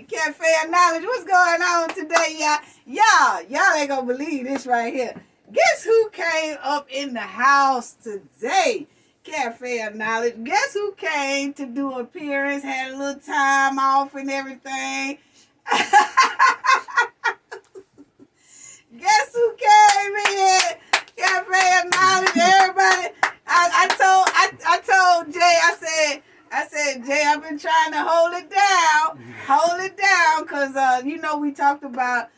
Cafe of Knowledge. What's going on today, y'all? Y'all ain't gonna believe this right here. Guess who came up in the house today? Cafe of Knowledge. Guess who came to do appearance, had a little time off and everything? Guess who came in? Cafe of Knowledge, everybody. I told Jay, I said, Jay, I've been trying to hold it down, because, we talked about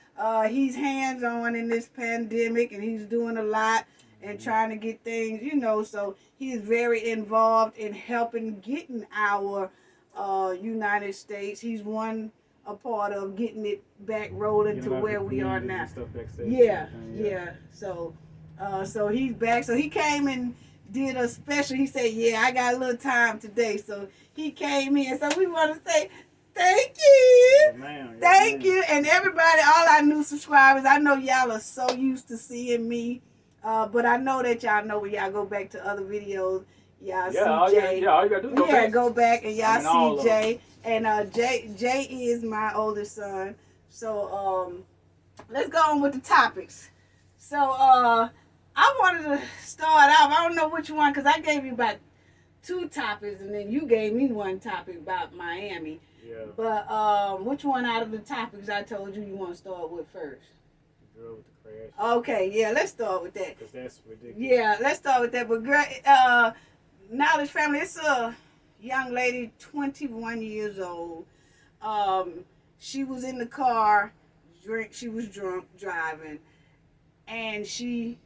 he's hands-on in this pandemic, and he's doing a lot and trying to get things, so he's very involved in helping getting our United States. He's a part of getting it back rolling to where we are now. Yeah. So he's back. So he came and did a special. He said, "Yeah, I got a little time today." So he came in. So we want to say thank you, thank you, and everybody, all our new subscribers. I know y'all are so used to seeing me, but I know that y'all know when y'all go back to other videos, y'all see Jay. All you gotta do is go back and y'all see Jay. And Jay is my oldest son. So let's go on with the topics. So I wanted to start off. I don't know which one, because I gave you about 2 topics, and then you gave me one topic about Miami. Yeah. But which one out of the topics I told you want to start with first? The girl with the crash. Okay, yeah, let's start with that. Because that's ridiculous. Yeah, let's start with that. But girl, Knowledge family, it's a young lady, 21 years old. She was in the car, she was drunk driving, and she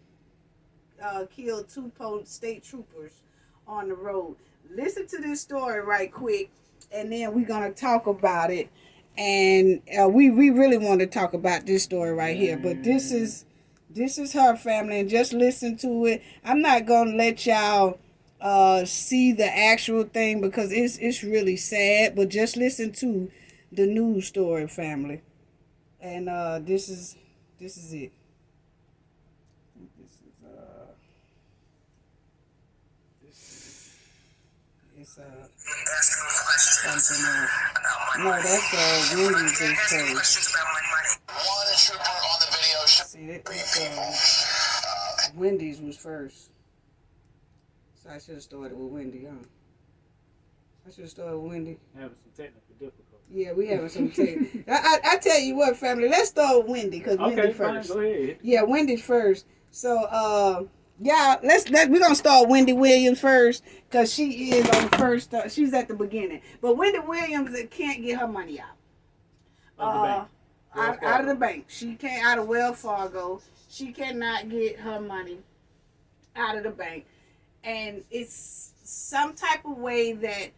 killed 2 state troopers on the road. Listen to this story right quick, and then we're gonna talk about it. And we really want to talk about this story right here, but this is her family, and just listen to it. I'm not gonna let y'all see the actual thing because it's really sad, but just listen to the news story, family. And this is it. It's something else. No, that's Wendy's first. One trooper on the video. See that? Wendy's was first. So I should have started with Wendy, huh? I should have started with Wendy. Having some technical difficulties. Yeah, we having some technical. I tell you what, family, let's start with Wendy, because Wendy first. Fine, go ahead. Yeah, Wendy first. So, we're gonna start Wendy Williams first, because she is on the first. She's at the beginning, but Wendy Williams can't get her money out. Out of the bank. She can't, out of Wells Fargo. She cannot get her money out of the bank, and it's some type of way that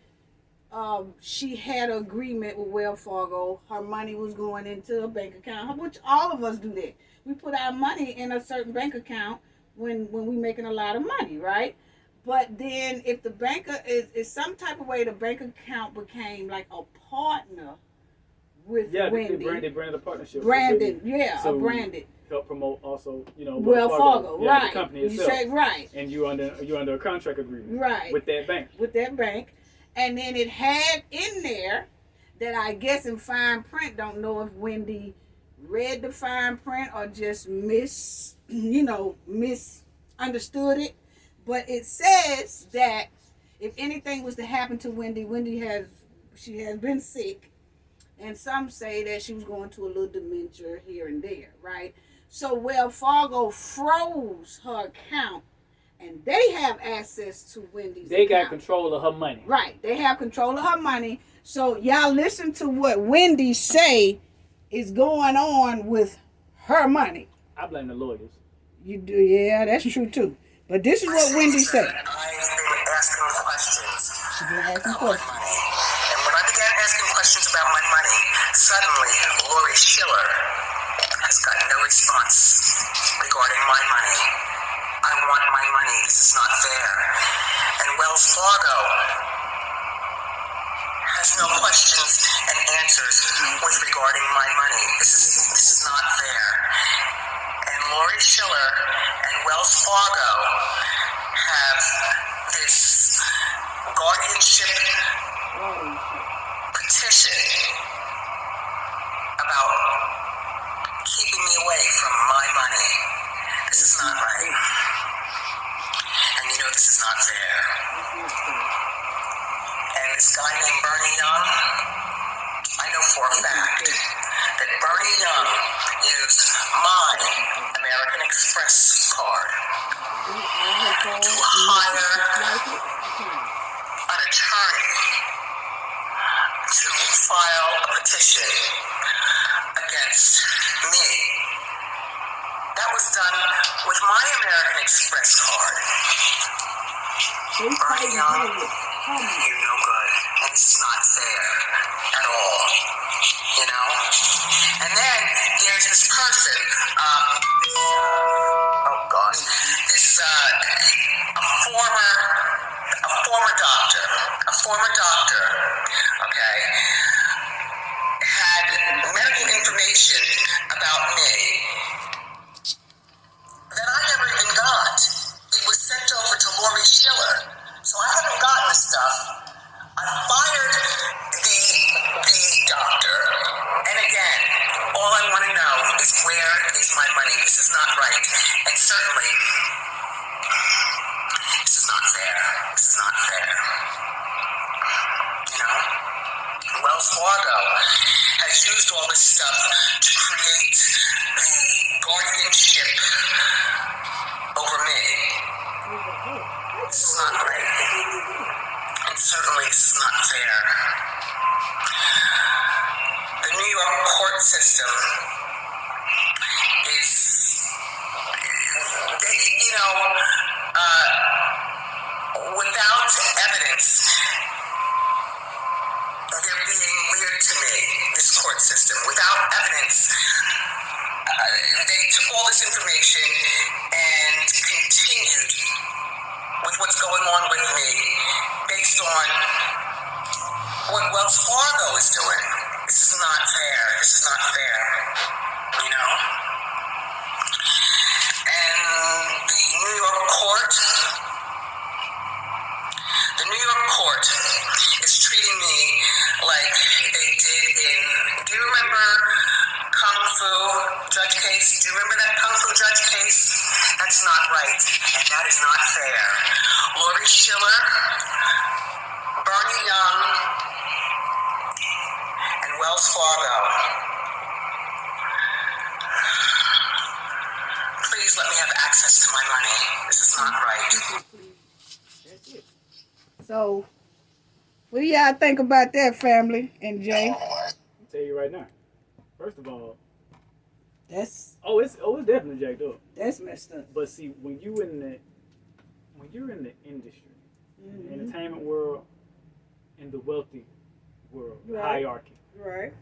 she had an agreement with Wells Fargo. Her money was going into a bank account, which all of us do that. We put our money in a certain bank account when we making a lot of money, right? But then if the banker is some type of way, the bank account became like a partner with Wendy. They branded a partnership. Branded, so branded. Help promote also, Wells Fargo, right? The company itself. You say right. And you're under a contract agreement, right? With that bank. And then it had in there that I guess in fine print. Don't know if Wendy read the fine print or just misunderstood it. But it says that if anything was to happen to Wendy has been sick, and some say that she was going to a little dementia here and there, right? So Wells Fargo froze her account, and they have access to Wendy's They account. got control of her money. Right. They have control of her money. So y'all listen to what Wendy say is going on with her money. I blame the lawyers. You do, yeah, that's true too. But this is what Wendy said. I've been asking questions. She's been asking questions. And when I began asking questions about my money, suddenly Lori Schiller has got no response regarding my money. I want my money. This is not fair. And Wells Fargo has no questions and answers with regarding my money. This is not fair. And Lori Schiller and Wells Fargo have this guardianship petition named Bernie Young, I know for a fact that Bernie Young used my American Express card to hire an attorney to file a petition against me. That was done with my American Express card. Bernie Young, you're no good. And it's not fair at all. You know? And then there's this person, a former doctor, okay, had medical information about me that I never even got. It was sent over to Lori Schiller. So I haven't gotten the stuff. I fired the doctor. And again, all I want to know is where is my money? This is not right. And certainly, this is not fair. This is not fair. You know? Wells Fargo has used all this stuff to create the guardianship over me. This is not right. And certainly this is not fair. The New York court system is, without evidence, they're being weird to me, this court system. Without evidence, they took all this information and continued with what's going on with me based on what Wells Fargo is doing. This is not fair. This is not fair. You know? And the New York court is treating me like they did in, do you remember Kung Fu judge case? Do you remember that Kung Fu judge case? That's not right, and that is not fair. Lori Schiller, Bernie Young, and Wells Fargo. Please let me have access to my money. This is not right. That's it. So, what do y'all think about that, family and Jay? I'll tell you right now. First of all, it's definitely jacked up. That's messed up. But see, when you're in the industry, the entertainment world, in the wealthy world, hierarchy, right?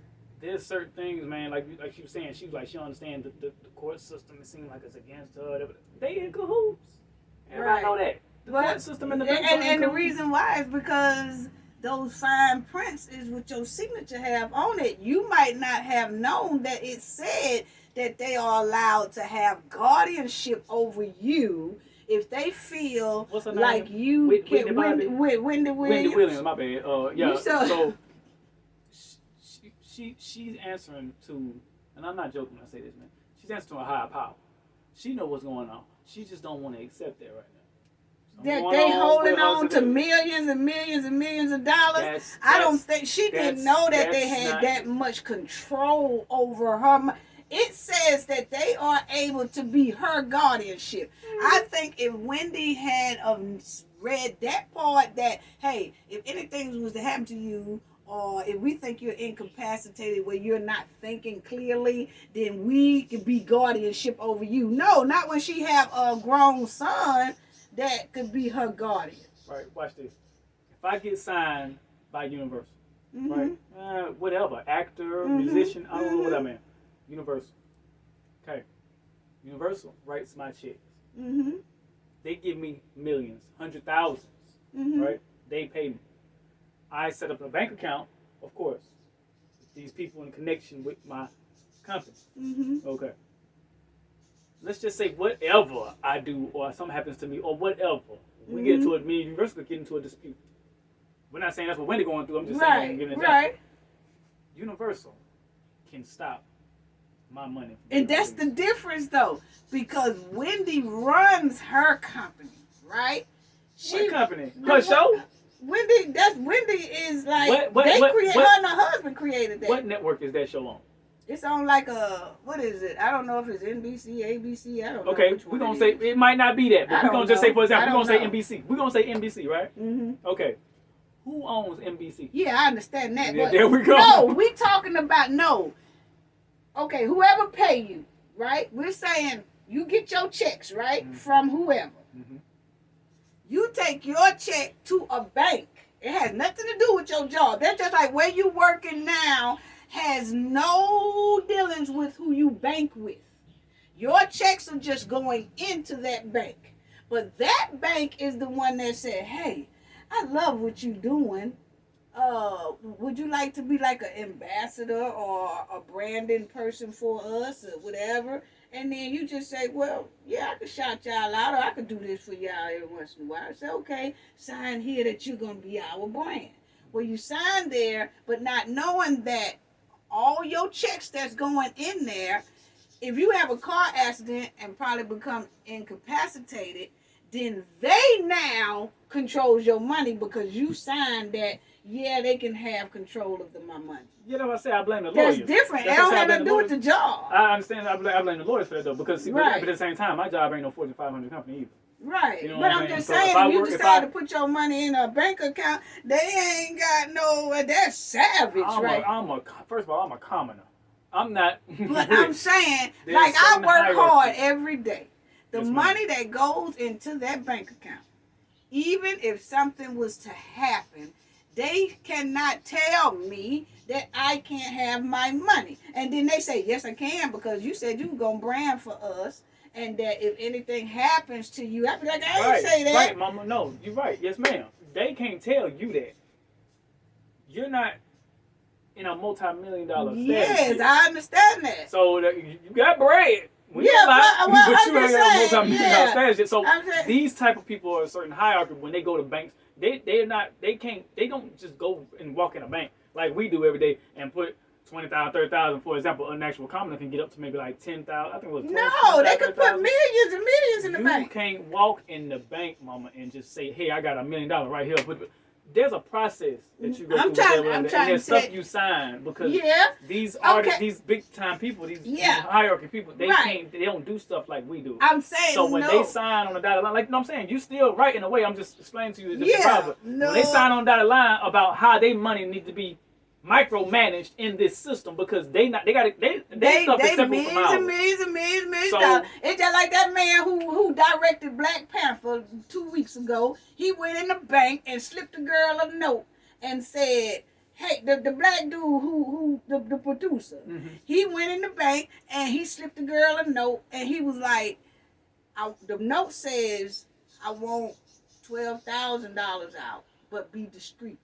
There's certain things, man. Like she was saying, she understands the court system. It seems like it's against her. They in cahoots. Everybody know that. The court system and the banks and the reason why is because those fine prints is what your signature have on it. You might not have known that it said that they are allowed to have guardianship over you if they feel like you can. Wendy Williams. Wendy Williams, my bad. Yeah. So she's answering to, and I'm not joking when I say this, man. She's answering to a higher power. She know what's going on. She just don't want to accept that right now. That they holding on to millions and millions and millions of dollars. I don't think she didn't know that they had that much control over her. It says that they are able to be her guardianship. I think if Wendy had read that part, that hey, if anything was to happen to you, or if we think you're incapacitated where you're not thinking clearly, then we could be guardianship over you. No, not when she have a grown son that could be her guardian. Right, watch this. If I get signed by Universal, right, whatever, actor, musician, I don't know what I mean. Universal. Okay. Universal writes my checks. They give me millions, 100,000s, right? They pay me. I set up a bank account, of course, with these people in connection with my company. Okay. Let's just say whatever I do or something happens to me or whatever, we get into me and Universal get into a dispute. We're not saying that's what Wendy going through. I'm just saying I'm giving an example. Universal can stop my money. And that's the difference, though, because Wendy runs her company, right? What company? Her show? Wendy is like What- they what- create what- her and her husband created that. What network is that show on? It's on like what is it? I don't know if it's NBC, ABC. I don't know. Okay, which we're one gonna it say is. it might not be that, but I we're don't gonna just say, know. for example, I we're gonna say don't know. NBC. We're gonna say NBC, right? Mm-hmm. Okay. Who owns NBC? Yeah, I understand that. Yeah, But there we go. No, we talking about no. Okay, whoever pay you, right? We're saying you get your checks, right, from whoever. Mm-hmm. You take your check to a bank. It has nothing to do with your job. That's just like where you working now has no dealings with who you bank with. Your checks are just going into that bank. But that bank is the one that said, hey, I love what you're doing. Would you like to be like an ambassador or a branding person for us or whatever? And then you just say, well, yeah, I could shout y'all out or I could do this for y'all every once in a while. I say, okay, sign here that you're going to be our brand. Well, you sign there, but not knowing that all your checks that's going in there, if you have a car accident and probably become incapacitated, then they now controls your money because you signed that, yeah, they can have control of my money. You know what I say? I blame the lawyers. That's different. That's It don't what I have blame nothing to the do with lawyers. the job. I understand. I blame the lawyers for that though, because see, Right. but at the same time, my job ain't no Fortune 500 company either. Right. You know But what I'm I'm saying? just So saying, if I if you work- if decide I- to put your money in a bank account, they ain't got no, that's savage, right? First of all, I'm a commoner. I'm not. But rich. I'm saying, There's like, I certain work hierarchy. hard every day. The Yes, ma'am. money that goes into that bank account, even if something was to happen, they cannot tell me that I can't have my money. And then they say, yes, I can, because you said you were going to brand for us, and that if anything happens to you, I'd be like, I ain't say that. Right, mama. No, you're right. Yes, ma'am. They can't tell you that. You're not in a multi-million-dollar status. Yes, yet. I understand that. So you got bread. We Yeah, don't lie, but but I'm you just ain't got a saying, multi-million-dollar yeah. status yet. So I'm saying- these type of people are a certain hierarchy. When they go to banks, they don't just go and walk in a bank like we do every day and put 20,000, 30,000. For example, an actual commoner can get up to maybe like 10,000. I think it was 12, No, they 10,000, could put 30,000. millions and millions in the You bank. can't walk in the bank, mama, and just say, "Hey, I got $1 million right here." But there's a process that you go I'm through. trying- with I'm that, trying and there's to stuff you sign because Yeah. these artists, Okay. these big time people, these Yeah. hierarchy people, they Right. they don't do stuff like we do. I'm saying So when no. they sign on the dotted line, like no, I'm saying you still right in a way. I'm just explaining to you the Yeah, problem. no. When they sign on the dotted line about how their money need to be micromanaged in this system because they stuff is separate millions from ours. and millions and millions and millions So- of dollars. It's just like that man who directed Black Panther 2 weeks ago. He went in the bank and slipped the girl a note and said, hey, the black dude who the producer, he went in the bank and he slipped the girl a note and he was like, the note says, I want $12,000 out, but be discreet.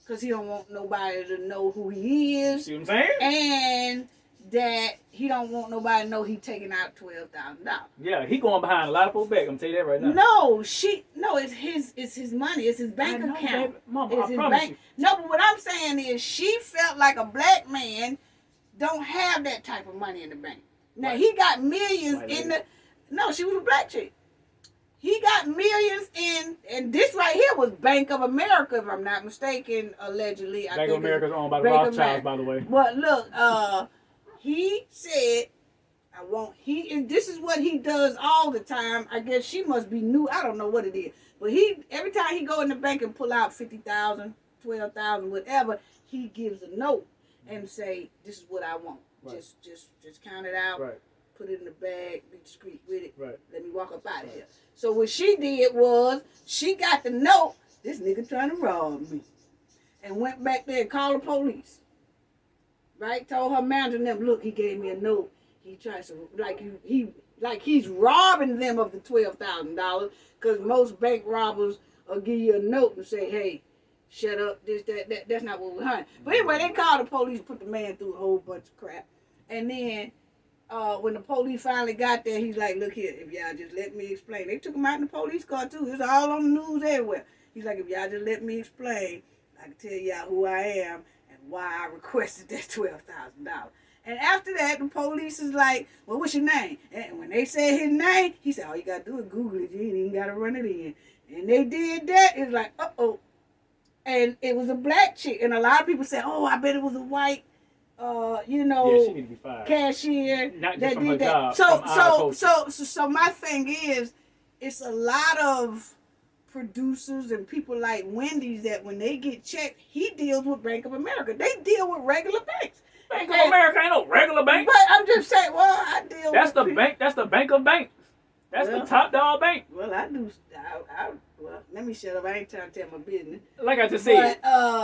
Because he don't want nobody to know who he is. See what I'm saying? And that he don't want nobody to know he taking out $12,000. Yeah, he going behind a lot of folks back. I'm gonna tell you that right now. No, it's his money. It's his bank I know, account. baby. Mama, It's I his promise bank. you. No, but what I'm saying is she felt like a black man don't have that type of money in the bank. Now he got millions White in lady. no, she was a black chick. He got millions in, and this right here was Bank of America, if I'm not mistaken, allegedly. I Bank of think America is owned by the Bank of Rothschilds, America. by the way. But look, he said, this is what he does all the time. I guess she must be new. I don't know what it is. But every time he go in the bank and pull out 50,000, 12,000, whatever, he gives a note and say, this is what I want. Right. Just count it out. Right. Put it in the bag, be discreet with it. Right. Let me walk up out of here. So what she did was, she got the note, this nigga trying to rob me. And went back there and called the police. Right? Told her manager and them, look, he gave me a note. He tries to, he's robbing them of the $12,000. Because most bank robbers will give you a note and say, hey, shut up, this, that. That's not what we're hunting. But anyway, they called the police, put the man through a whole bunch of crap. And then, when the police finally got there, he's like, look here, if y'all just let me explain. They took him out in the police car too. It was all on the news everywhere. He's like, if y'all just let me explain, I can tell y'all who I am and why I requested that $12,000. And after that, the police is like, well, what's your name? And when they said his name, he said, all you got to do is Google it. You ain't even got to run it in. And they did that. It's like, uh-oh. And it was a black chick. And a lot of people said, oh, I bet it was a white, you know, Yeah, she need to be fired. cashier Not just that from did her that. job, So, from our so my thing is, it's a lot of producers and people like Wendy's that when they get checked, he deals with Bank of America. They deal with regular banks. Bank of America ain't no regular bank. But I'm just saying, well, I deal That's with the people. bank. That's the bank of banks. That's the top dog bank. Well, I do. Well, let me shut up. I ain't trying to tell my business. Like I just said,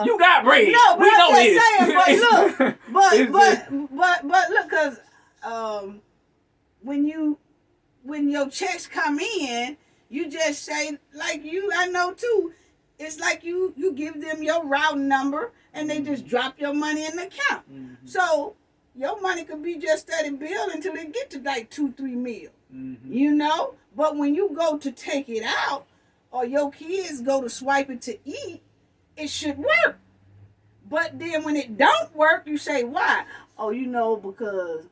you got bread. No, but we know I'm this. just saying. But look, but look, cause when your checks come in, you just say like I know too. It's like you give them your routing number and they just drop your money in the account. Mm-hmm. So your money could be just steady bill until it get to like 2-3 mil. Mm-hmm. You know? But when you go to take it out or your kids go to swipe it to eat, it should work. But then when it don't work, you say, why? Oh, you know, because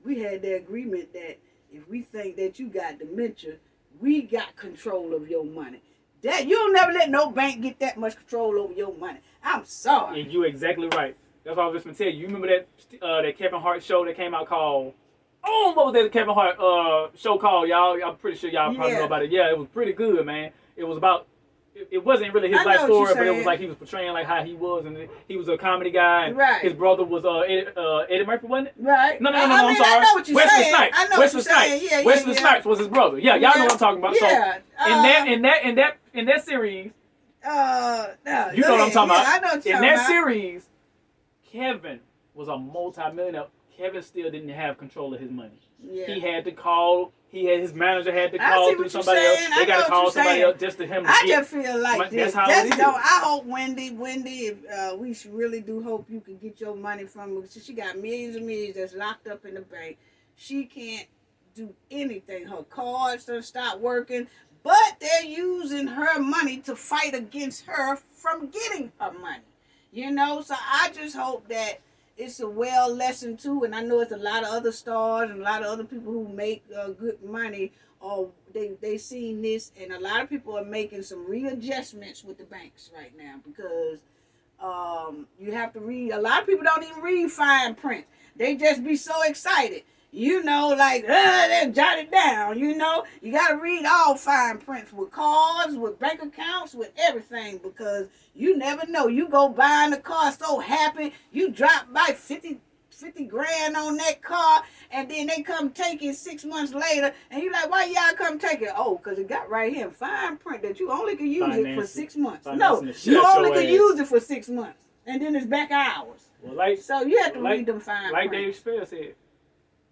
we had the agreement that if we think that you got dementia, we got control of your money. That you'll never let no bank get that much control over your money. I'm sorry. And you're exactly right. That's what I was just gonna tell you. You remember that Kevin Hart show that came out called? Oh, what was that Kevin Hart show called? Y'all, I'm pretty sure y'all probably know about it. Yeah, it was pretty good, man. It was about. It wasn't really his life story, but it was like he was portraying like how he was, and he was a comedy guy. And right. His brother was Eddie Murphy, wasn't it? Right. No. I'm sorry. I know what you're Wesley saying. Snipes. I know Wesley what you're Snipes. saying. Yeah, Wesley Snipes was his brother. Yeah, y'all know what I'm talking about. Yeah. So in that series, no, you know what I'm talking about. I know what you're in talking that about. series, Kevin was a multi-millionaire. Kevin still didn't have control of his money. Yeah. He had to call. His manager had to call through somebody else. They got to call somebody else just to him. I just feel like this. That's how it is. I hope Wendy, we really do hope you can get your money from her. She got millions and millions that's locked up in the bank. She can't do anything. Her cards don't stop working. But they're using her money to fight against her from getting her money. You know, so I just hope that it's a well lesson too, and I know it's a lot of other stars and a lot of other people who make good money, or they seen this, and a lot of people are making some readjustments with the banks right now because you have to read. A lot of people don't even read fine print. They just be so excited. You know, like, they jot it down, you know. You got to read all fine prints with cards, with bank accounts, with everything because you never know. You go buying a car so happy, you drop by 50 grand on that car, and then they come take it 6 months later, and you like, why y'all come take it? Oh, because it got right here in fine print that you only can use it for 6 months. No, you only can use it for 6 months, and then it's back hours. Well, so you have to read them fine print. Like Dave Chappelle said.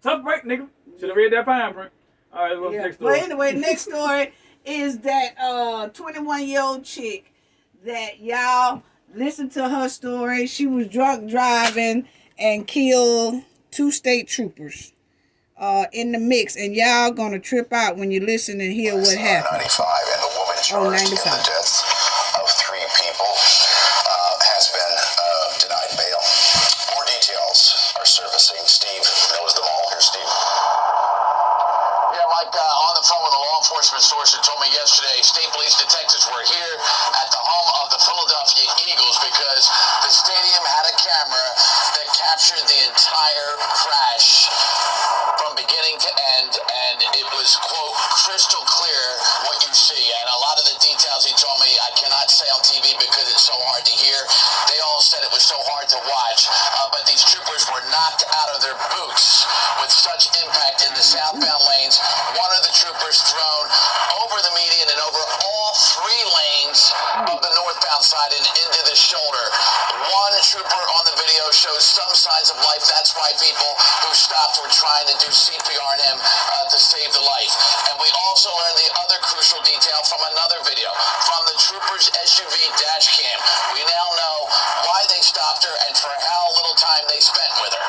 Tough break, nigga. Should have read that fine print. All right, what's next story? But anyway, next story is that 21-year-old chick that y'all listen to her story. She was drunk driving and killed 2 state troopers in the mix. And y'all gonna trip out when you listen and hear what happened. 95, and the woman charged in the deaths of 3 people has been denied bail. More details are surfacing. Steve knows them all. Here's Steve. Yeah, Mike, on the phone with a law enforcement source that told me yesterday state police detectives were here at the home of the Philadelphia Eagles because the stadium had a camera that captured the entire crash from beginning to end, and it was, quote, crystal clear what you see. And a lot of the details he told me I cannot say on TV because it's so hard to hear. They all said it was so hard to watch, but these troopers were knocked out of their boots with such impact in the southbound lanes. One of the troopers thrown over the median and over all 3 lanes of the northbound side and into the shoulder. One trooper on the video shows some signs of life. That's why people who stopped were trying to do CPR on him to save the life. And we also learned the other crucial detail from another video, from the trooper's SUV dash cam. We now know why they stopped her and for how little time they spent with her.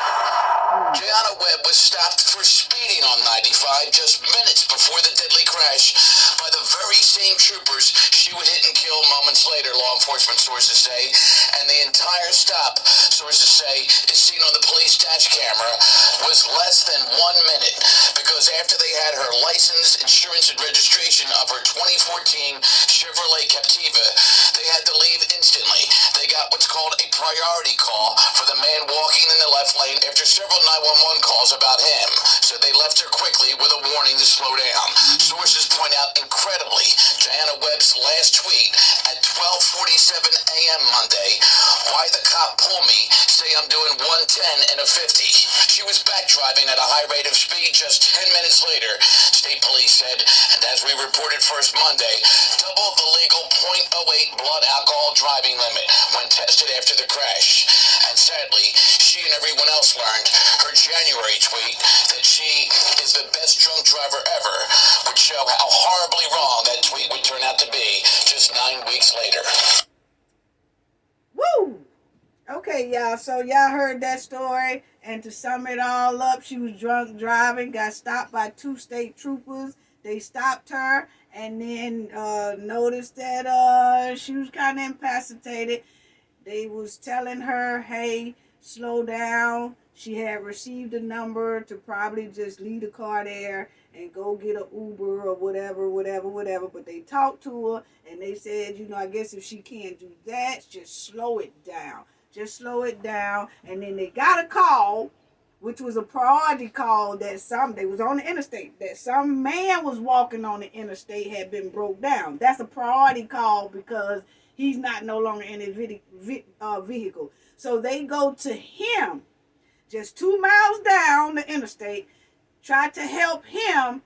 Jayana Webb was stopped for speeding on 95 just minutes before the deadly crash by the very same troopers she would hit and kill moments later, law enforcement sources say. And the entire stop, so sources say is seen on the police dash camera, was less than 1 minute, because after they had her license, insurance, and registration of her 2014 Chevrolet Captiva, they had to leave instantly. They got what's called a priority call for the man walking in the left lane after several 911 calls about him. So they left her quickly with a warning to slow down. Sources point out, incredibly, Jayana Webb's last tweet at 12:47 a.m. Monday, "Why the cop pull me? Say I'm doing 110 and a 50." She was back driving at a high rate of speed just 10 minutes later, state police said, and as we reported first Monday, double the legal .08 blood alcohol driving limit when tested after the crash. And sadly, she and everyone else learned her January tweet that she is the best drunk driver ever would show how horribly wrong that tweet would turn out to be just 9 weeks later. Woo! Okay, y'all. So y'all heard that story. And to sum it all up, she was drunk driving, got stopped by 2 state troopers. They stopped her and then noticed that she was kind of incapacitated. They was telling her, hey, slow down. She had received a number to probably just leave the car there and go get an Uber or whatever. But they talked to her and they said, I guess if she can't do that, just slow it down. Just slow it down. And then they got a call, which was a priority call that they was on the interstate, that some man was walking on the interstate had been broke down. That's a priority call because he's no longer in his vehicle. So they go to him just 2 miles down the interstate, try to help him,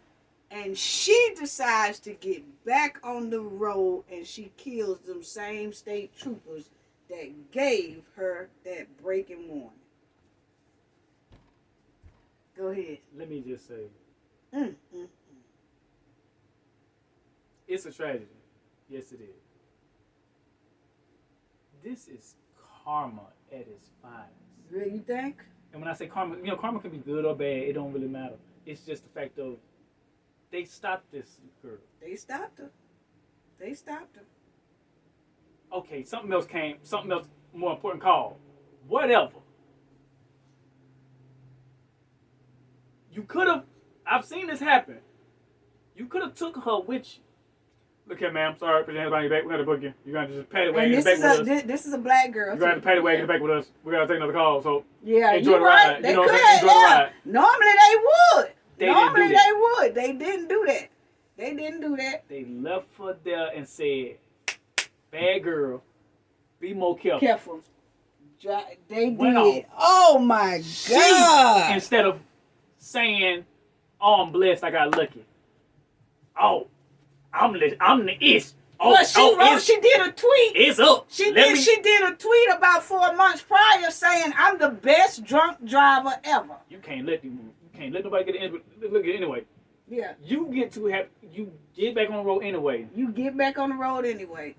and she decides to get back on the road and she kills them same state troopers that gave her that breaking warning. Go ahead. Let me just say, it's a tragedy. Yes, it is. This is karma at its finest. Really, you think? And when I say karma, karma can be good or bad. It don't really matter. It's just the fact of they stopped this girl. They stopped her. Okay, something else more important call. Whatever. You could have, I've seen this happen. You could have took her with you. Look here, ma'am. Sorry, put your hands behind your back. We're going to book you. You're going to just paddy wagon in the back with us. This is a black girl. You're going to have to paddy wagon in the back with us. We're going to take another call. So yeah, enjoy the right. ride. They you know could, what I'm saying? Enjoy the ride. Normally they would. They would. They didn't do that. They left her there and said, bad girl, be more careful. They Went did. off. Oh my God. Instead of saying, oh, I'm blessed, I got lucky. Oh, I'm the ish. Oh, well, she did a tweet. It's up. She did a tweet about 4 months prior saying, I'm the best drunk driver ever. You can't let nobody get in. Look at it anyway. Yeah. You get back on the road anyway. You get back on the road anyway.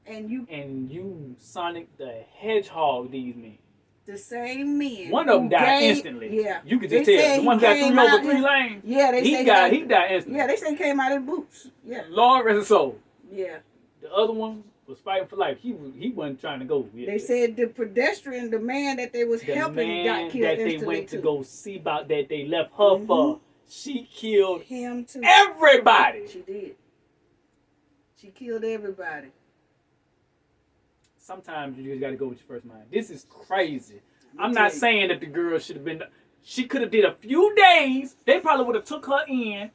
And you Sonic the Hedgehog these men. The same men. One of them died instantly. Yeah. You could just tell. The one that threw over 3 lanes. Yeah, he died instantly. Yeah, they say he came out of boots. Yeah. Lord rest his soul. Yeah. The other one was fighting for life. He wasn't trying to go. They said the pedestrian, the man that they was helping, got killed that instantly they went too. to go see about that they left her for. She killed him too. Everybody. She did. She killed everybody. Sometimes you just got to go with your first mind. This is crazy. I'm not saying that the girl should have been. She could have did a few days. They probably would have took her in.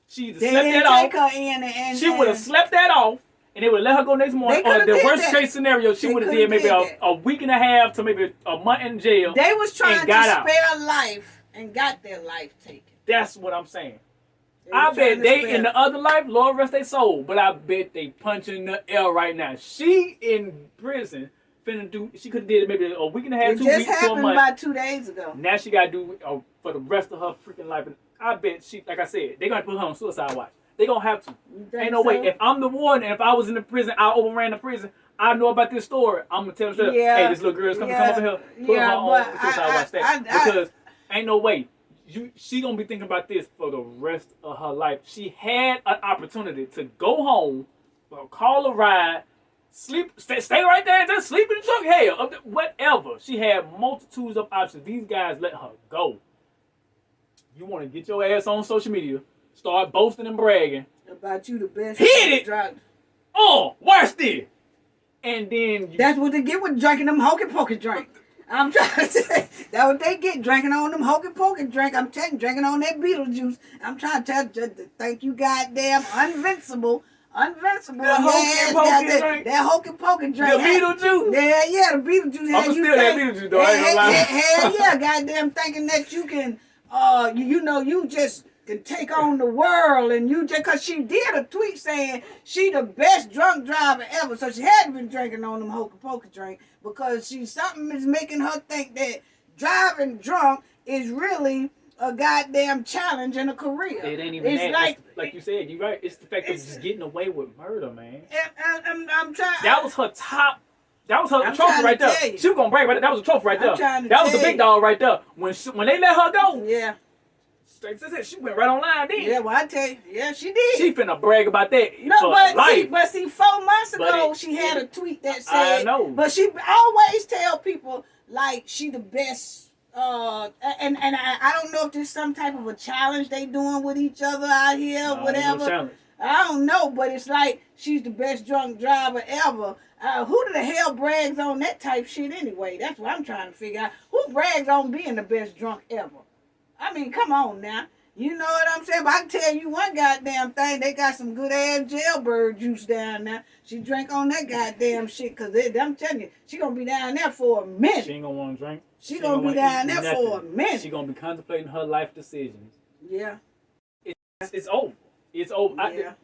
She either slept that off. Take her in she would have slept that off, and they would let her go next morning. Or the worst case scenario, she would have did maybe a week and a half to maybe a month in jail. They was trying to spare life and got their life taken. That's what I'm saying. I bet they in the other life, Lord rest their soul, but I bet they punching the air right now. She in prison she could have did it maybe a week and a half, 2 weeks to a month. It just happened about 2 days ago. Now she got to do for the rest of her freaking life. And I bet she, like I said, they're going to put her on suicide watch. They're going to have to. Ain't no way. If I'm the warden and if I was in the prison, I overran the prison, I know about this story. I'm going to tell her straight up, hey, this little girl's coming over here. Put her on suicide watch because ain't no way. She gonna be thinking about this for the rest of her life. She had an opportunity to go home, call a ride, Stay right there and just sleep in the truck. Hell, whatever. She had multitudes of options. These guys let her go. You want to get your ass on social media, start boasting and bragging about you the best. Hit it. Oh, worse this. And then that's what they get with drinking them hokey pokey drink. I'm trying to say that's what they get drinking on them hokey pokey drink. I'm telling you, drinking on that Beetlejuice. I'm trying to tell you, thank you, goddamn invincible. The hokey pokey drink. That hokey pokey drink. The Beetlejuice. Yeah, the Beetlejuice. I'm still that Beetlejuice though. I ain't gonna lie. Hell yeah, goddamn, thinking that you can, you just can take on the world, and you just, cause she did a tweet saying she the best drunk driver ever, so she had to been drinking on them hokey pokey drink because something is making her think that driving drunk is really a goddamn challenge in a career. It ain't even it's that. Like you said, you're right. It's the fact of just getting away with murder, man. I'm trying. That was her top. That was her trophy right there. She was gonna brag right there. That was a trophy right there. That was the big dog right there. When they let her go. Yeah. She went right online then. Yeah, well, I tell you, yeah, she did. She finna brag about that. No, but see, 4 months ago, she had a tweet that said, I know. But she always tell people, like, she the best, and I don't know if there's some type of a challenge they doing with each other out here, whatever. No I don't know, but it's like, she's the best drunk driver ever. Who the hell brags on that type shit anyway? That's what I'm trying to figure out. Who brags on being the best drunk ever? I mean, come on now. You know what I'm saying? But I can tell you one goddamn thing. They got some good ass jailbird juice down there. She drank on that goddamn shit because I'm telling you, she going to be down there for a minute. She ain't going to want to drink. She going to be down there for a minute. She going to be contemplating her life decisions. Yeah. It's over. It's over. Yeah.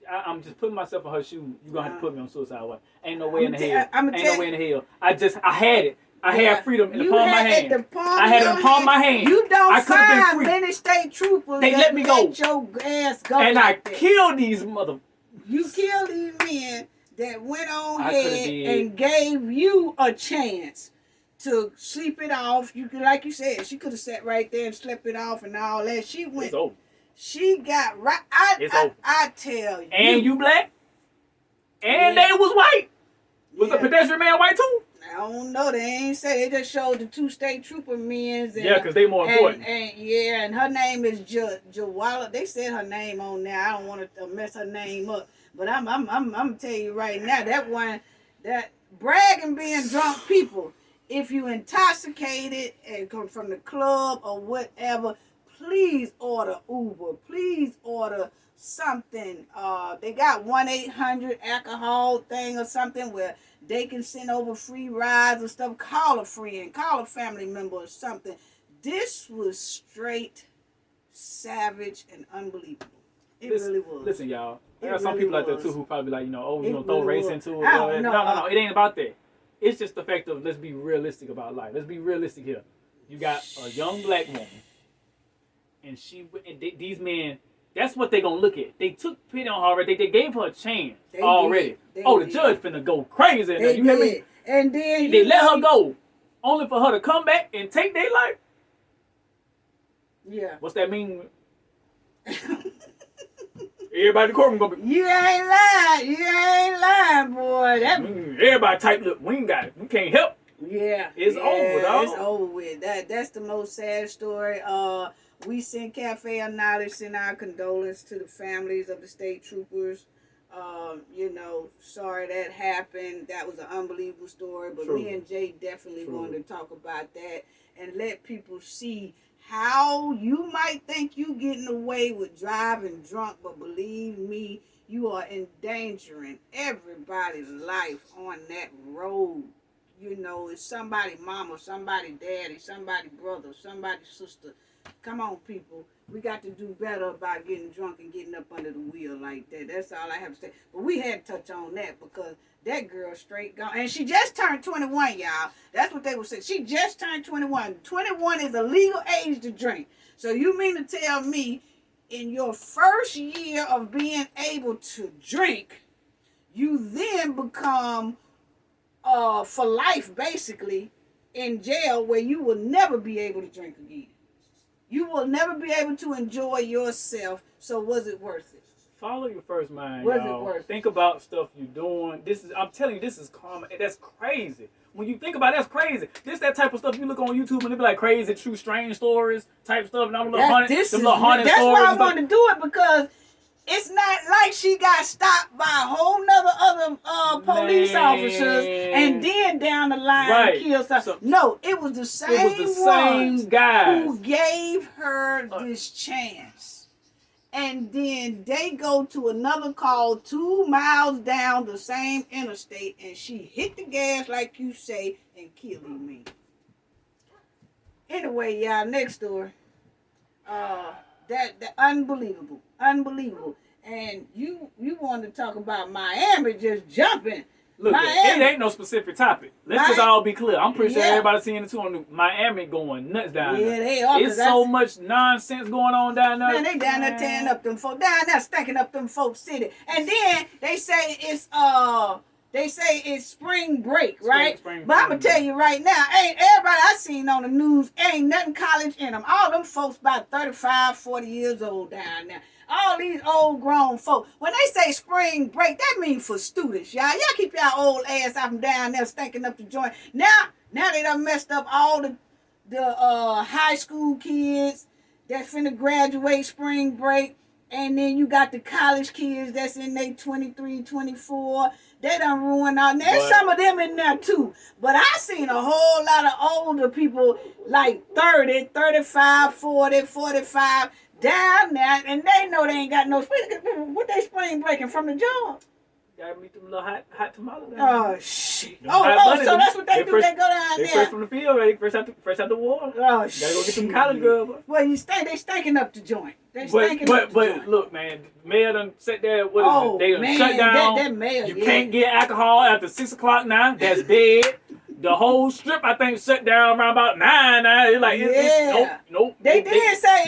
I'm just putting myself in her shoes. You're going to have to put me on suicide watch. Ain't no way in the hell. Ain't no way in the hell. I had it. I had freedom in the palm of my hand. I had it in the palm of my hand. You don't find many state troopers. They let me go. Let your ass go. And I killed these mother. You killed these men that went on ahead and gave you a chance to sleep it off. You could, like you said, she could have sat right there and slept it off and all that. She went. It's over. She got right. I tell you. And you black. And they was white. Was the pedestrian man white too? I don't know. They ain't say. They just showed the 2 state trooper men. Yeah, because they more important. And her name is Jayana. They said her name on there. I don't want to mess her name up. But I'm tell you right now, that bragging being drunk people, if you intoxicated and come from the club or whatever, please order Uber. Please order something. They got 1-800 alcohol thing or something where they can send over free rides or stuff. Call a friend, call a family member or something. This was straight savage and unbelievable. It really was. Listen, y'all. There are some people out there too who probably like, throw race into it. No, it ain't about that. It's just the fact of let's be realistic about life. Let's be realistic here. You got a young black woman, and these men. That's what they gonna look at. They took pity on her already. They gave her a chance already. The judge finna go crazy. You hear me? And then they let her go, only for her to come back and take their life. Yeah. What's that mean? Everybody in the courtroom gonna be. You ain't lying, boy. Everybody type, look, we ain't got it. We can't help. Yeah. It's over, dog. It's over with. That's the most sad story. We send Cafe of Knowledge, send our condolences to the families of the state troopers. Sorry that happened. That was an unbelievable story. But me and Jay definitely wanted to talk about that and let people see how you might think you getting away with driving drunk, but believe me, you are endangering everybody's life on that road. It's somebody mama, somebody daddy, somebody brother, somebody sister. Come on, people. We got to do better about getting drunk and getting up under the wheel like that. That's all I have to say. But we had to touch on that because that girl straight gone. And she just turned 21, y'all. That's what they were saying. She just turned 21. 21 is a legal age to drink. So you mean to tell me in your first year of being able to drink, you then become for life, basically, in jail where you will never be able to drink again. You will never be able to enjoy yourself. So was it worth it? Follow your first mind, Was it y'all. worse? Think about stuff you're doing. I'm telling you, this is common. That's crazy. When you think about it, that's crazy. This that type of stuff you look on YouTube and they be like crazy, true, strange stories type stuff. And I'm little haunted stories. That's why I wanted to do it, because it's not like she got stopped by a whole nother other police officers and then down the line killed something. No, it was the same guys who gave her this chance. And then they go to another call 2 miles down the same interstate, and she hit the gas like you say and killed me. Anyway, y'all, next story. That unbelievable. And you want to talk about Miami just jumping. Look, it ain't no specific topic. Let's just all be clear. I'm pretty sure everybody's seeing it too on Miami going nuts down there. Yeah, they are. It's so much nonsense going on down there. Man, they down there tearing up them folks. Down there stinking up them folks' city. And then they say it's spring break, right? But I'm going to tell you right now, ain't everybody I seen on the news, ain't nothing college in them. All them folks about 35, 40 years old down there. All these old grown folks. When they say spring break, that means for students, y'all. Y'all keep y'all old ass out from down there stinking up the joint. Now they done messed up all the high school kids that's finna graduate spring break. And then you got the college kids that's in their 23, 24. They done ruined all. There's some of them in there too. But I seen a whole lot of older people like 30, 35, 40, 45 down there, and they know they ain't got no spring. What they spring breaking from the job? Gotta meet them little hot tomatoes. Oh shit! So that's what they do. They go down there. They fresh from the field, right? Fresh out the water. Oh shit! Gotta go get some shit. college girls. Well, they stinking up the joint. They stinking up the but joint. Look, man, mayor done sat there. What is it? They done shut down. That mayor, you can't get alcohol after 6 o'clock now. That's dead. The whole strip, I think, shut down around about 9. It's like, nope. They did say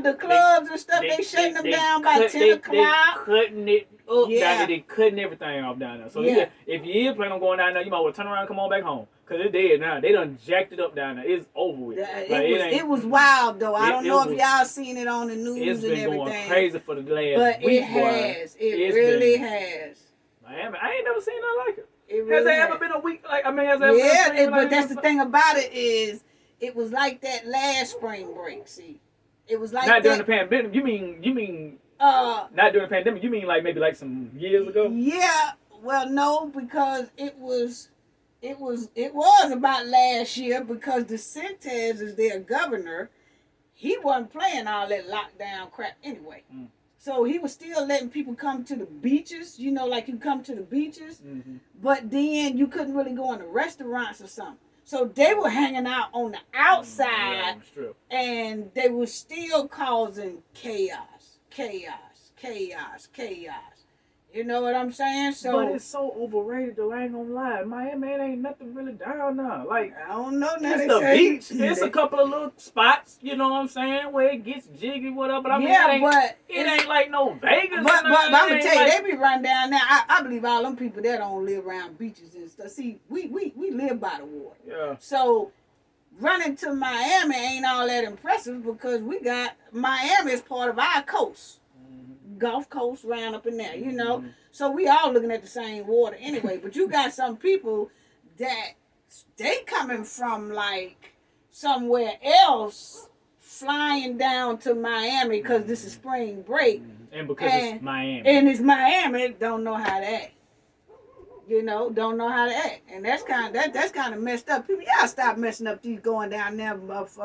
the clubs and stuff, they shutting them down by 10 o'clock. They cutting it up down there. They cutting everything off down there. So if you is planning on going down there, you might well turn around and come on back home. Because it's dead now. They done jacked it up down there. It's over with. It was wild, though. I don't know if y'all seen it on the news and everything. It's been going crazy for the last but week. It has. It really has. Miami, I ain't never seen nothing like it. Has there ever been a week like has there ever been a but that's the thing about it is it was like that last spring break. See, it was like not during the pandemic. You mean not during the pandemic? You mean like maybe like some years ago? Yeah. Well, no, because it was about last year because DeSantis is their governor. He wasn't playing all that lockdown crap anyway. So he was still letting people come to the beaches, like you come to the beaches. Mm-hmm. But then you couldn't really go into restaurants or something. So they were hanging out on the outside and they were still causing chaos. You know what I'm saying? So, but it's so overrated though, I ain't gonna lie. Miami ain't nothing really down now. Like, I don't know now. It's the beach. It's a couple of little spots, you know what I'm saying, where it gets jiggy, whatever. But I mean, it ain't like no Vegas. But I'm gonna tell you, they be running down there. I believe all them people there don't live around beaches and stuff. See, we live by the water. Yeah. So running to Miami ain't all that impressive because we got Miami as part of our coast. Gulf Coast round up in there, So we all looking at the same water anyway. But you got some people that they coming from like somewhere else flying down to Miami because this is spring break. And because it's Miami. And it's Miami, don't know how to act. Don't know how to act. And that's kind of messed up. People, y'all stop messing up these going down there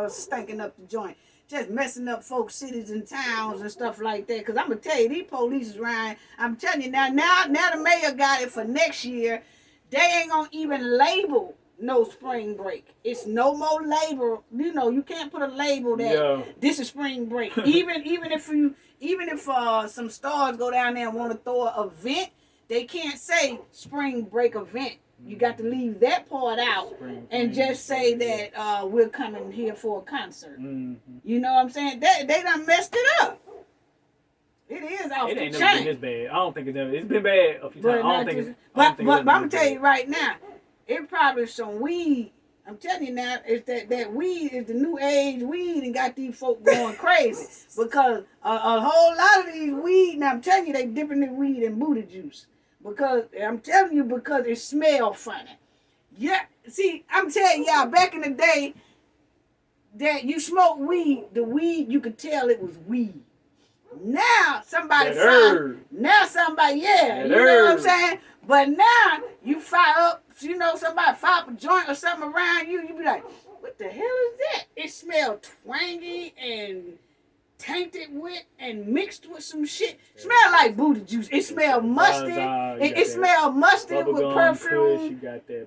stinking up the joint. Just messing up folks' cities and towns and stuff like that. Because I'm going to tell you, these police is around. I'm telling you now the mayor got it for next year. They ain't going to even label no spring break. It's no more label. You can't put a label that this is spring break. even if some stores go down there and want to throw an event, they can't say spring break event. You got to leave that part out and just say that we're coming here for a concert. Mm-hmm. You know what I'm saying? They done messed it up. It is off the chain. It ain't never been this bad. I don't think it's been bad a few times. But I'm going to tell you right now, it probably some weed I'm telling you now, it's that weed is the new age weed and got these folk going crazy. Because a whole lot of these weed, now I'm telling you, they dipping the weed in booty juice. Because, I'm telling you, because it smells funny. Yeah, see, I'm telling y'all, back in the day, that you smoke weed, the weed, you could tell it was weed. Now, somebody, yeah, you know what I'm saying? But now, you fire up, somebody fire up a joint or something around you, you be like, what the hell is that? It smell twangy and tainted with and mixed with some shit. Smell like booty juice. It smell musty. It smell musty with perfume.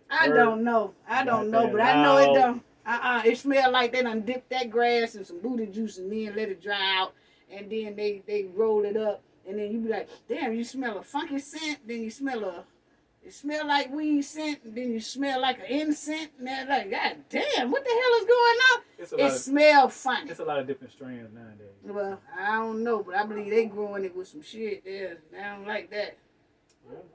I don't know, but I know it don't. It smell like they done dipped that grass in some booty juice and then let it dry out. And then they roll it up. And then you be like, damn, you smell a funky scent. Then you smell it smell like weed scent. And then you smell like an incense. And they're like, God damn, what the hell is going on? It smells funny. It's a lot of different strands nowadays. Well, I don't know, but I believe they growing it with some shit there. I don't like that.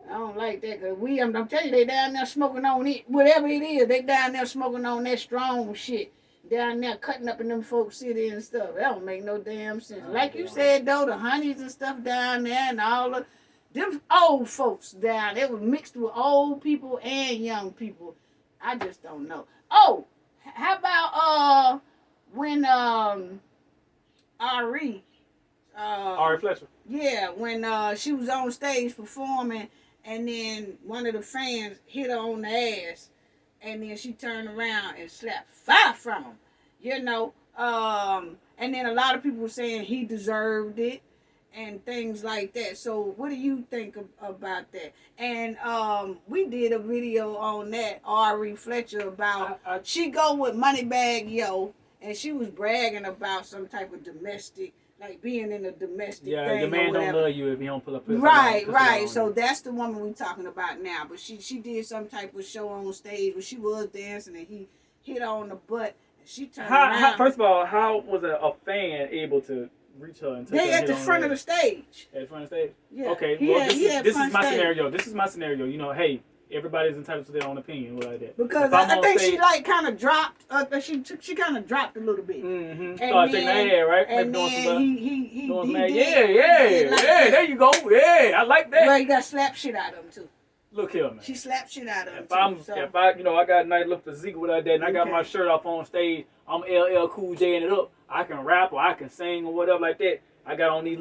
I don't like that, because I'm telling you, they down there smoking on it. Whatever it is, they down there smoking on that strong shit. Down there cutting up in them folks' city and stuff. That don't make no damn sense. Like you said, though, the honeys and stuff down there and all of them old folks down there was mixed with old people and young people. I just don't know. Oh, how about when Ari Fletcher. Yeah, when she was on stage performing and then one of the fans hit her on the ass. And then she turned around and slapped fire from him, and then a lot of people were saying he deserved it and things like that. So what do you think about that? And we did a video on that, Ari Fletcher, about she go with Moneybag Yo, and she was bragging about some type of domestic, like being in a domestic thing. Yeah, your man don't love you if he don't pull up. Right. So that's the woman we're talking about now. But she did some type of show on stage where she was dancing and he hit her on the butt. And she turned around. First of all, how was a fan able to reach her and touch her? They at the front of the stage. At the front of the stage? Yeah. Okay, this is my scenario. This is my scenario. Hey, everybody's entitled to their own opinion like that. Because I think she kind of dropped. She kind of dropped a little bit. Mm-hmm. Started shaking her head, right? And then he did. Yeah. There you go. Yeah, I like that. Well, he got slapped shit out of him too. Look here, man. She slapped shit out of him. If I got a nice little physique with that, and I got my shirt off on stage, I'm LL Cool J it up. I can rap or I can sing or whatever like that. I got on these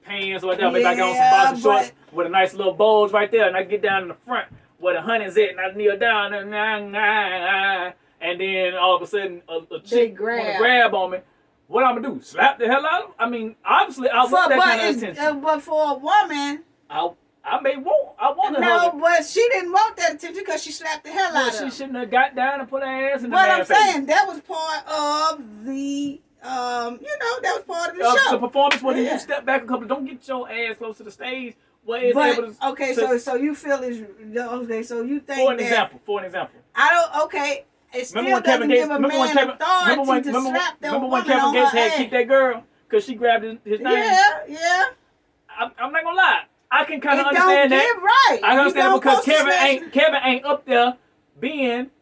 pants or whatever. Maybe I got on some boxer shorts with a nice little bulge right there, and I get down in the front where the honey's at, and I kneel down, and then all of a sudden a chick want to grab on me. What I'm gonna do? Slap the hell out of them? I mean, obviously I want that kind of attention. But for a woman, I want her. No, but she didn't want that attention because she slapped the hell out of her. She shouldn't have got down and put her ass in the man's man's face. But I'm saying that was part of the, that was part of the show. The performance where you step back a couple. Don't get your ass close to the stage. So you feel so you think For an example. It still doesn't give a man authority to slap that woman on her ass. Remember when Kevin Gates had kicked that girl because she grabbed his name? Yeah. I'm not gonna lie. I can kind of understand that. Right. I understand because Kevin ain't up there being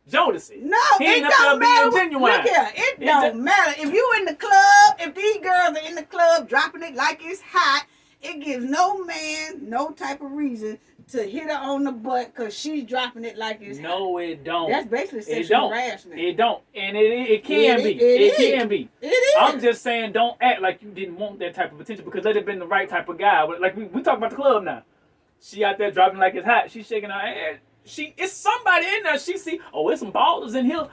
Jodeci. No, he ain't up there being genuine. Look here, it don't matter. If you in the club, if these girls are in the club dropping it like it's hot, it gives no man no type of reason to hit her on the butt because she's dropping it like it's hot. No, it don't. That's basically sexual harassment. It don't. And it can be. It can be. It is. I'm just saying don't act like you didn't want that type of attention because they'd have been the right type of guy. Like we talk about the club now. She out there dropping like it's hot. She's shaking her ass. It's somebody in there. She see, it's some ballers in here.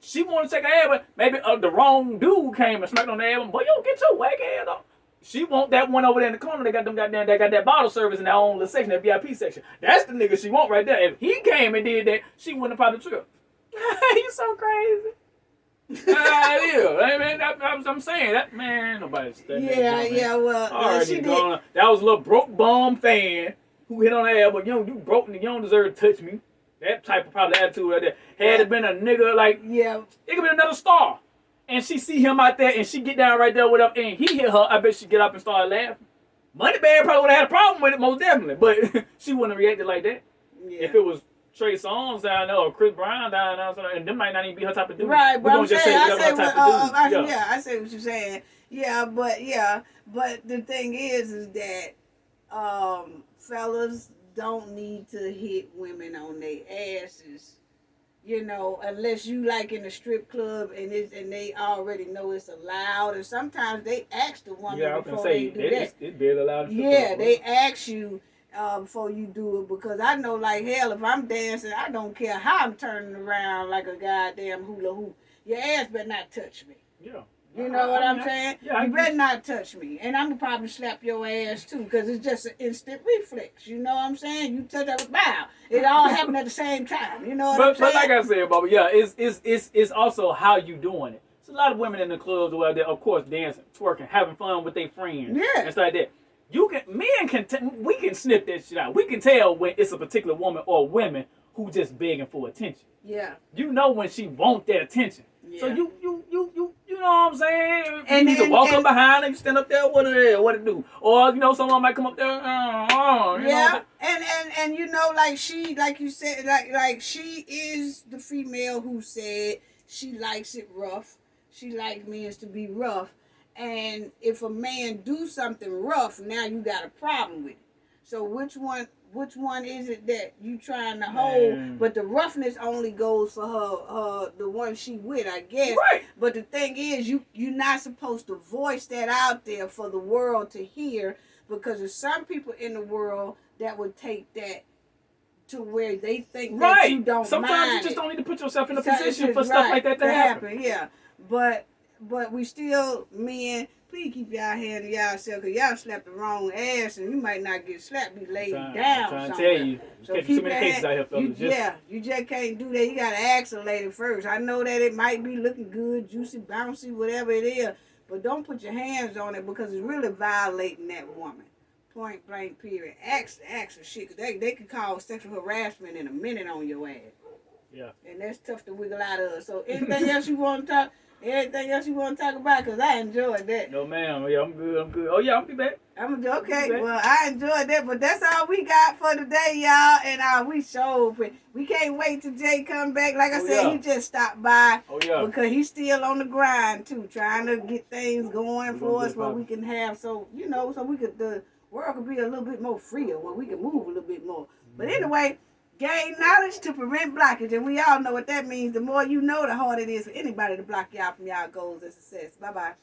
She want to take her ass, but maybe the wrong dude came and smacked on the ass. Boy, you don't get your whack ass off. She want that one over there in the corner. They got that bottle service in their own little section, that VIP section. That's the nigga she want right there. If he came and did that, she wouldn't have probably tripped. You so crazy. I'm saying that, man. Nobody's that. Well, she did. That was a little broke bum fan who hit on her ass, but you broke and you don't deserve to touch me. That type of probably attitude right there. Had it been a nigga like, it could be another star. And she see him out there, and she get down right there with him, and he hit her. I bet she get up and start laughing. Moneybag probably would have had a problem with it, most definitely. But she wouldn't have reacted like that if it was Trey Songz down there or Chris Brown down there, and them might not even be her type of dude. Right, We're but gonna I'm just saying, say I whatever say, her type what, of dude. I say what you're saying. But the thing is that fellas don't need to hit women on their asses, unless you like in a strip club and they already know it's allowed. And sometimes they ask the woman before they do that. It's barely allowed. Yeah, they ask you before you do it, because I know like hell if I'm dancing, I don't care how I'm turning around like a goddamn hula hoop. Your ass better not touch me. Yeah. You know what I'm saying? Yeah, you better not touch me. And I'm going to probably slap your ass too, because it's just an instant reflex. You know what I'm saying? You touch up, bow. It all happened at the same time. You know what I'm saying? But like I said, Bubba, yeah, it's also how you doing it. There's a lot of women in the clubs where they're, of course, dancing, twerking, having fun with their friends. Yeah. And stuff like that. We can sniff that shit out. We can tell when it's a particular woman or women who just begging for attention. Yeah. You know when she want that attention. Yeah. So you know what I'm saying? And you need to walk up behind and stand up there, what to do? Or, someone might come up there, yeah. And like you said, like she is the female who said she likes it rough. She likes men to be rough. And if a man do something rough, now you got a problem with it. So which one is it that you trying to hold? But the roughness only goes for her the one she with, I guess. Right. But the thing is, you're not supposed to voice that out there for the world to hear, because there's some people in the world that would take that to where they think that you don't Sometimes mind you just don't need to put yourself in a Sometimes position it's for stuff like that to happen. Yeah. But we still, men, please keep y'all hand to y'allself, because y'all slapped the wrong ass and you might not get slapped, be laid down I'm trying to tell you. So Catch keep too many cases out here, fellas. You just can't do that. You got to ask a lady first. I know that it might be looking good, juicy, bouncy, whatever it is, but don't put your hands on it, because it's really violating that woman. Point blank, period. Ask her shit, because they could call sexual harassment in a minute on your ass. Yeah. And that's tough to wiggle out of. So anything else you want to talk? Anything else you want to talk about? Because I enjoyed that. No, ma'am. Yeah, I'm good. Oh, yeah, I'll be back. Okay. Well, I enjoyed that. But that's all we got for today, y'all. And we showed. We can't wait till Jay come back. Like I said, he just stopped by. Oh, yeah. Because he's still on the grind, too. Trying to get things going for us where we can have, so we could, the world could be a little bit more freer, where we can move a little bit more. But anyway, gain knowledge to prevent blockage, and we all know what that means. The more you know, the harder it is for anybody to block y'all from y'all goals and success. Bye-bye.